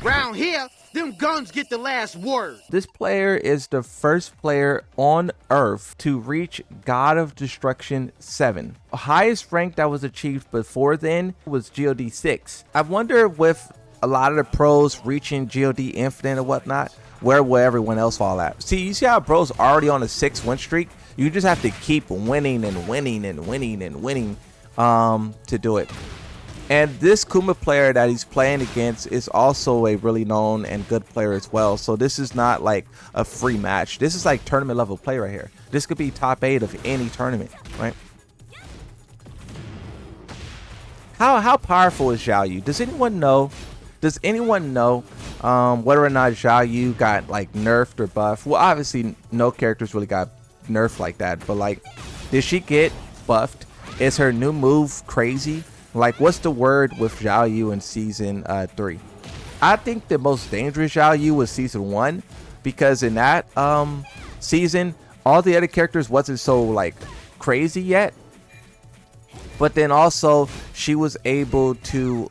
Round here, them guns get the last word. This player is the first player on Earth to reach God of Destruction 7. The highest rank that was achieved before then was GOD 6. I wonder with a lot of the pros reaching GOD Infinite and whatnot, where will everyone else fall at? See, you see how bro's already on a 6-win streak? You just have to keep winning and winning and winning and winning to do it. And this Kuma player that he's playing against is also a really known and good player as well. So this is not like a free match. This is like tournament level play right here. This could be top 8 of any tournament, right? How powerful is Xiaoyu? Does anyone know? Does anyone know whether or not Xiaoyu got like nerfed or buffed? Well, obviously no characters really got nerfed like that, but like, did she get buffed? Is her new move crazy? Like, what's the word with Xiaoyu in season 3? I think the most dangerous Xiaoyu was season 1, because in that season, all the other characters wasn't so like crazy yet. But then also she was able to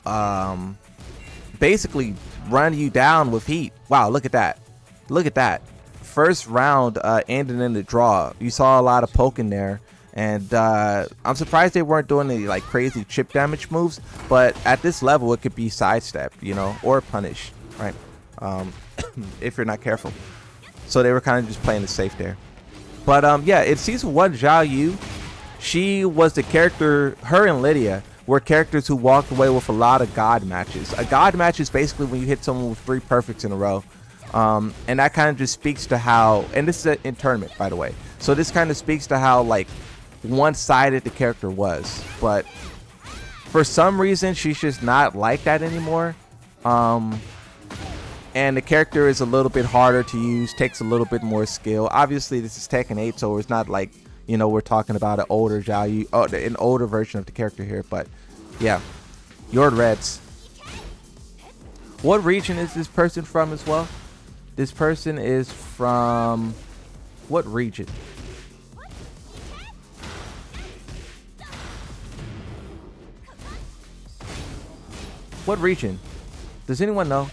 basically run you down with heat. Wow, look at that. Look at that. First round ended in the draw. You saw a lot of poking there. And I'm surprised they weren't doing any like crazy chip damage moves, but at this level it could be sidestep, you know, or punish, right? If you're not careful. So they were kind of just playing it safe there. But yeah, in season 1, Xiaoyu, she was the character. Her and Lydia were characters who walked away with a lot of god matches. A god match is basically when you hit someone with 3 perfects in a row. And that kind of just speaks to how, and this is in tournament, by the way. So this kind of speaks to how like one-sided the character was, but for some reason she's just not like that anymore. And the character is a little bit harder to use, takes a little bit more skill. Obviously this is Tekken 8, so it's not like, you know, we're talking about an older Xiaoyu, an older version of the character here. But yeah, Yoredz. What region is this person from as well? This person is from what region? What region? Does anyone know?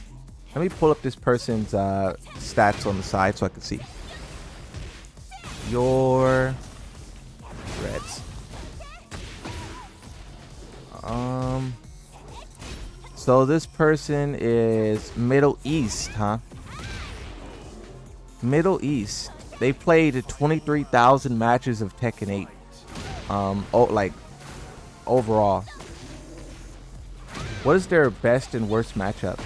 Let me pull up this person's stats on the side so I can see. Yoredz. So this person is Middle East, huh? Middle East. They played 23,000 matches of Tekken 8. Like overall. What is their best and worst matchup?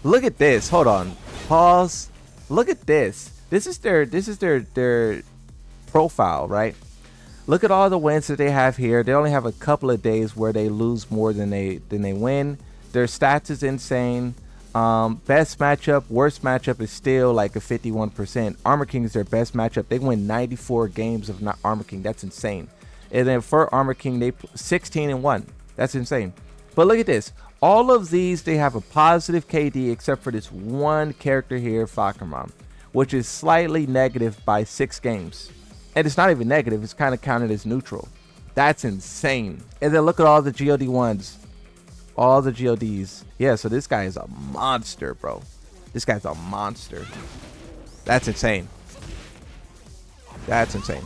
Look at this. Hold on. Pause. Look at this. This is their profile, right? Look at all the wins that they have here. They only have a couple of days where they lose more than they win. Their stats is insane. Best matchup, worst matchup is still like a 51%. Armor King is their best matchup. They win 94 games of not Armor King. That's insane. And then for Armor King, they 16-1. That's insane. But look at this. All of these, they have a positive KD except for this one character here, Fakamam, which is slightly negative by 6 games. And it's not even negative. It's kind of counted as neutral. That's insane. And then look at all the GOD ones. All the GODs. Yeah, so this guy is a monster, bro. This guy's a monster. That's insane. That's insane.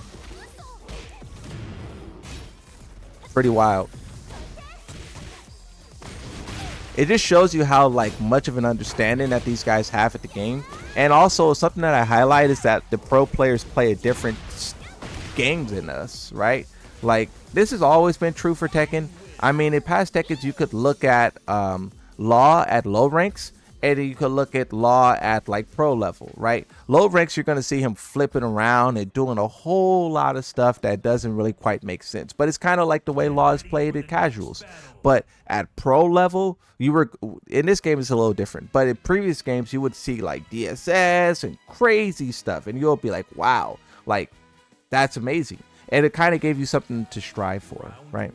Pretty wild. It just shows you how like much of an understanding that these guys have at the game. And also something that I highlight is that the pro players play a different games than us, right? Like this has always been true for Tekken. I mean, in past Tekkens, you could look at Law at low ranks, and you could look at Law at like pro level, right? Low ranks, you're going to see him flipping around and doing a whole lot of stuff that doesn't really quite make sense. But it's kind of like the way Law is played in casuals. But at pro level, you were in this game, it's a little different. But in previous games, you would see like DSS and crazy stuff, and you'll be like, wow, like that's amazing. And it kind of gave you something to strive for, right?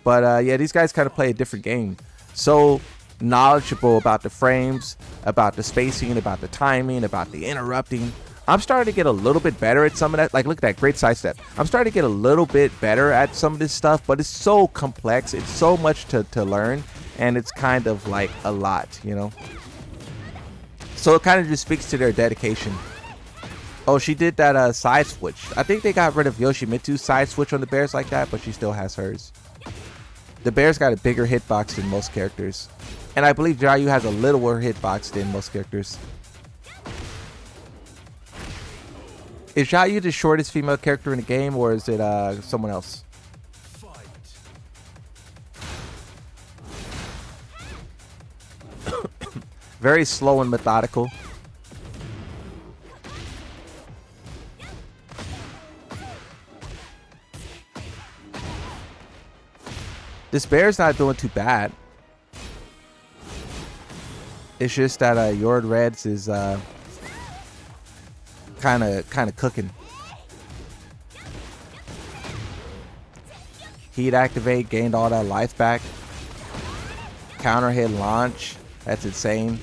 But yeah, these guys kind of play a different game. So knowledgeable about the frames, about the spacing, about the timing, about the interrupting. I'm starting to get a little bit better at some of that. Like, look at that great sidestep. I'm starting to get a little bit better at some of this stuff, but it's so complex. It's so much to learn. and it's kind of like a lot, you know. So it kind of just speaks to their dedication. Oh, she did that side switch. I think they got rid of Yoshimitsu's side switch on the bears like that, but she still has hers. The bears got a bigger hitbox than most characters, and I believe Xiaoyu has a littler hitbox than most characters. Is Xiaoyu the shortest female character in the game, or is it someone else? Very slow and methodical. This bear's not doing too bad. It's just that Yoredz is kind of cooking. Heat activate, gained all that life back. Counter hit launch. That's insane.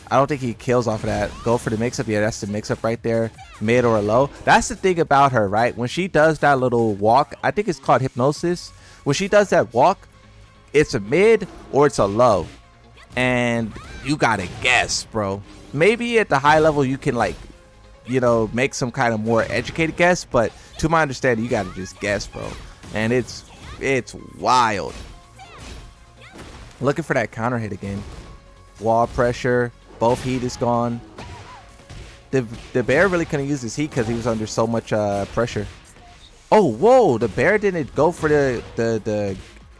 I don't think he kills off of that. Go for the mix-up. Yeah, that's the mix-up right there. Mid or low. That's the thing about her, right? When she does that little walk, I think it's called hypnosis. When she does that walk, it's a mid or it's a low. And you gotta guess, bro. Maybe at the high level you can, like, you know, make some kind of more educated guess. But to my understanding, you gotta just guess, bro. And it's wild. Looking for that counter hit again. Wall pressure. Both heat is gone. The bear really couldn't use his heat because he was under so much pressure. Oh, whoa! The bear didn't go for the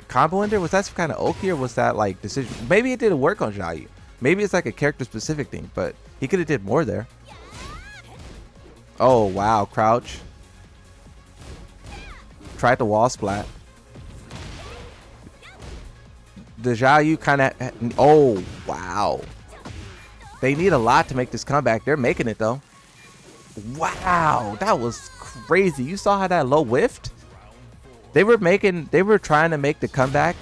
combo ender. Was that some kind of Oki, or was that like decision? Maybe it didn't work on Xiaoyu. Maybe it's like a character specific thing, but he could have did more there. Oh wow! Crouch. Tried the wall splat. The Xiaoyu kind of. Oh wow! They need a lot to make this comeback. They're making it though. Wow, that was crazy. You saw how that low whiffed? They were trying to make the comeback,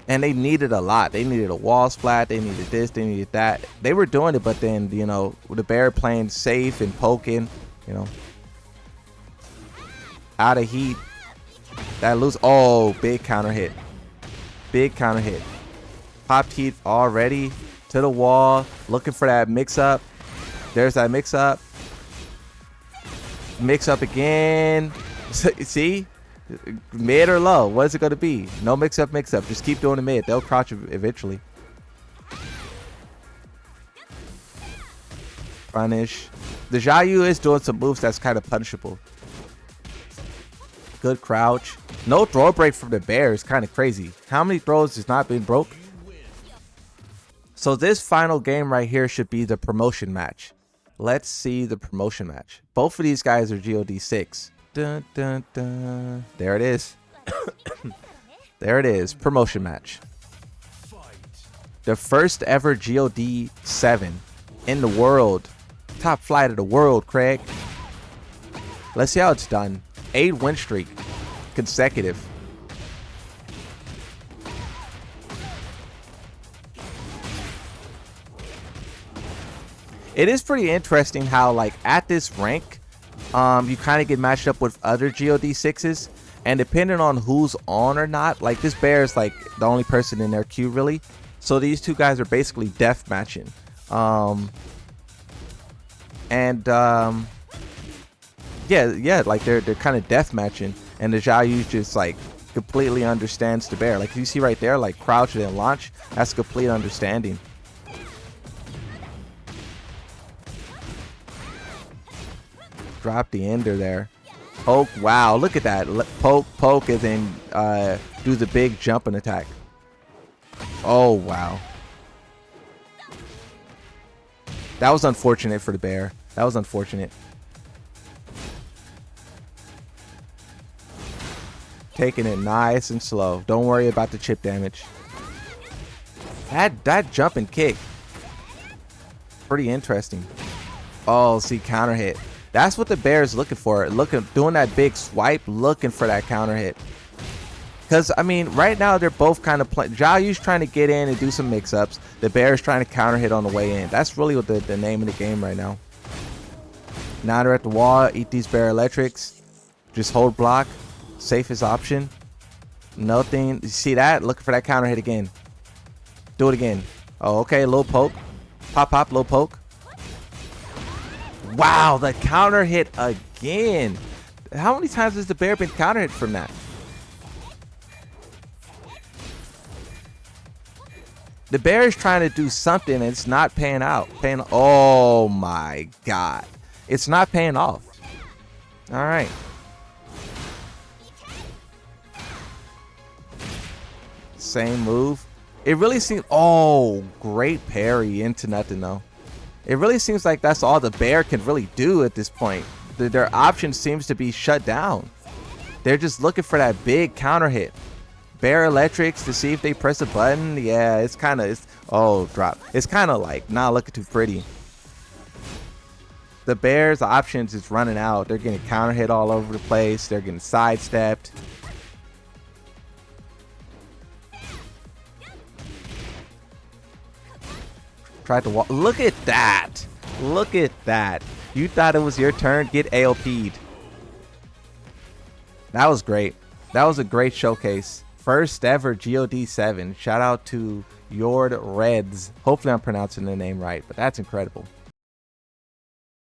and they needed a lot. They needed a wall splat. They needed this. They needed that. They were doing it, but then, you know, the bear playing safe and poking, you know, out of heat. That lose. Oh, big counter hit. Big counter hit. Popped heat already to the wall. Looking for that mix up. There's that mix up. Mix up again. See? Mid or low? What is it going to be? No mix up, mix up. Just keep doing the mid. They'll crouch eventually. Punish. The Xiaoyu is doing some moves that's kind of punishable. Good crouch. No throw break from the bear is kind of crazy. How many throws has not been broke? So this final game right here should be the promotion match. Let's see the promotion match. Both of these guys are GOD 6. Dun, dun, dun. There it is. There it is. Promotion match. The first ever GOD 7 in the world. Top flight of the world, Craig. Let's see how it's done. 8 win streak. Consecutive. It is pretty interesting how, like, at this rank, you kind of get matched up with other GOD 6s, and depending on who's on or not, like, this bear is like the only person in their queue really, so these two guys are basically death matching. Yeah, like they're kind of death matching, and the Xiaoyu just like completely understands the bear. Like you see right there, like crouch and launch, that's complete understanding. Drop the ender there. Poke. Wow, look at that. Poke and then do the big jumping attack. Oh wow, that was unfortunate for the bear. That was unfortunate. Taking it nice and slow. Don't worry about the chip damage. That jump and kick, pretty interesting. Oh, see, counter hit. That's what the bear is looking for. Doing that big swipe, looking for that counter hit. Because, I mean, right now they're both kind of playing. Xiaoyu's trying to get in and do some mix-ups. The bear is trying to counter hit on the way in. That's really what the name of the game right now. Now they're at the wall. Eat these bear electrics. Just hold block. Safest option. Nothing. You see that? Looking for that counter hit again. Do it again. Oh, okay. Low poke. Pop, pop, low poke. Wow, the counter hit again. How many times has the bear been counter hit from that? The bear is trying to do something and it's not paying out. Oh my God. It's not paying off. All right. Same move. It really seems, oh, great parry into nothing though. It really seems like that's all the bear can really do at this point. Their option seems to be shut down. They're just looking for that big counter hit. Bear electrics to see if they press a button. Yeah, it's kind of, oh, drop. It's kind of like not looking too pretty. The bear's options is running out. They're getting counter hit all over the place. They're getting sidestepped. Tried to walk. Look at that. Look at that. You thought it was your turn. Get AOP'd. That was great. That was a great showcase. First ever GOD7. Shout out to Yoredz. Hopefully I'm pronouncing the name right, but that's incredible.